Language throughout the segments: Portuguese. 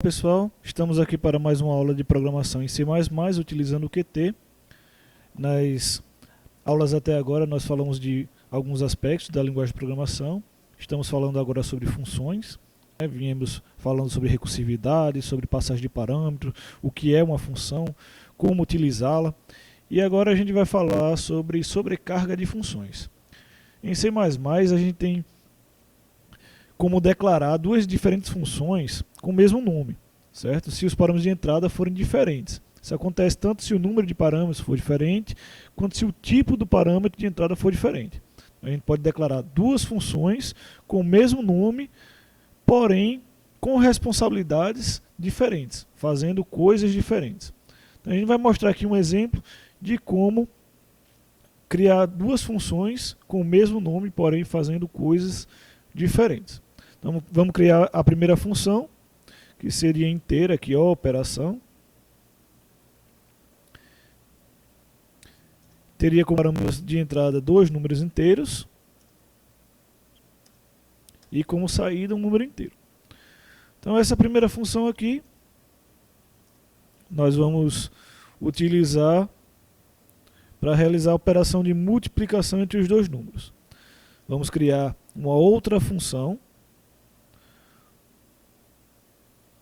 Pessoal, estamos aqui para mais uma aula de programação em C++, utilizando o Qt. Nas aulas até agora nós falamos de alguns aspectos da linguagem de programação. Estamos falando agora sobre funções, viemos falando sobre recursividade, sobre passagem de parâmetros, o que é uma função, como utilizá-la. E agora a gente vai falar sobre sobrecarga de funções. Em C++ a gente tem como declarar duas diferentes funções com o mesmo nome, certo? Se os parâmetros de entrada forem diferentes. Isso acontece tanto se o número de parâmetros for diferente, quanto se o tipo do parâmetro de entrada for diferente. A gente pode declarar duas funções com o mesmo nome, porém com responsabilidades diferentes, fazendo coisas diferentes. Então a gente vai mostrar aqui um exemplo de como criar duas funções com o mesmo nome, porém fazendo coisas diferentes. Então vamos criar a primeira função, que seria inteira, aqui ó, operação. Teria como parâmetros de entrada dois números inteiros e como saída um número inteiro. Então essa primeira função aqui nós vamos utilizar para realizar a operação de multiplicação entre os dois números. Vamos criar uma outra função,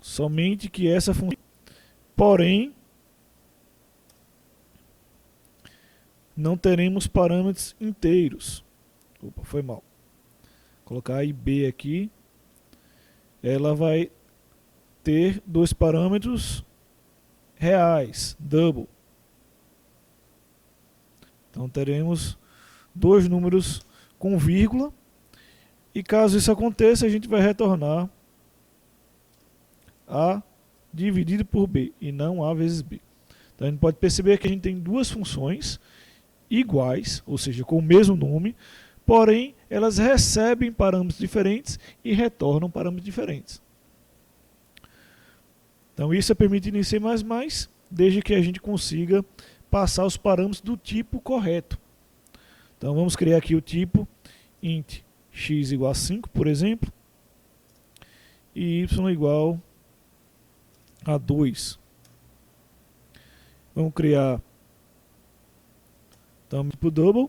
somente que essa função, porém, não teremos parâmetros inteiros. Opa, foi mal. Vou colocar IB aqui. Ela vai ter dois parâmetros reais, double. Então teremos dois números com vírgula. E caso isso aconteça, a gente vai retornar A dividido por B e não A vezes B. Então a gente pode perceber que a gente tem duas funções iguais, ou seja, com o mesmo nome, porém elas recebem parâmetros diferentes e retornam parâmetros diferentes. Então isso é permitido em C++, desde que a gente consiga passar os parâmetros do tipo correto. Então vamos criar aqui o tipo int x igual a 5, por exemplo, e y igual a 2. Vamos criar então tipo double,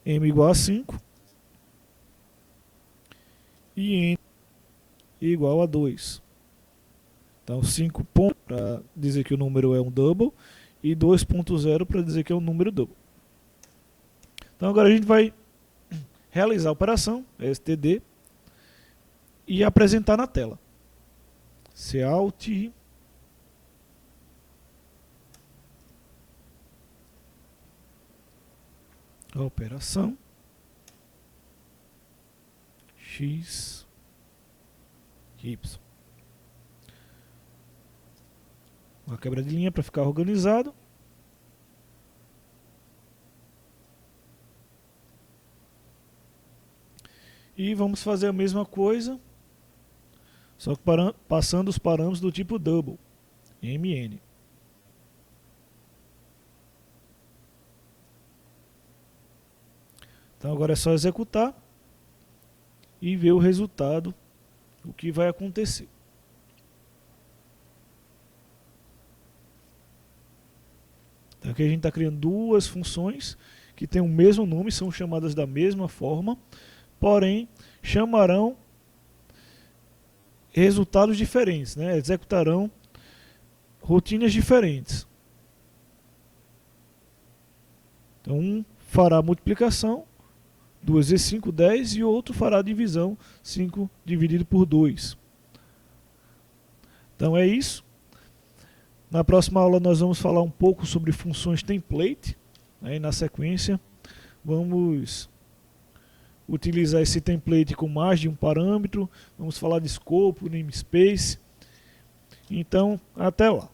m igual a 5 e n igual a 2. Então 5 pontos para dizer que o número é um double e 2.0 para dizer que é um número double. Então agora a gente vai realizar a operação std e apresentar na tela. Cout operação x y. Uma quebra de linha para ficar organizado. E vamos fazer a mesma coisa, só que passando os parâmetros do tipo double, mn. Então agora é só executar e ver o resultado, o que vai acontecer. Então aqui a gente está criando duas funções que têm o mesmo nome, são chamadas da mesma forma, porém chamarão resultados diferentes, né? Executarão rotinas diferentes. Então um fará multiplicação, 2 vezes 5, 10, e o outro fará divisão, 5 dividido por 2. Então é isso. Na próxima aula nós vamos falar um pouco sobre funções template, né? E na sequência vamos utilizar esse template com mais de um parâmetro, vamos falar de escopo, namespace. Então, até lá.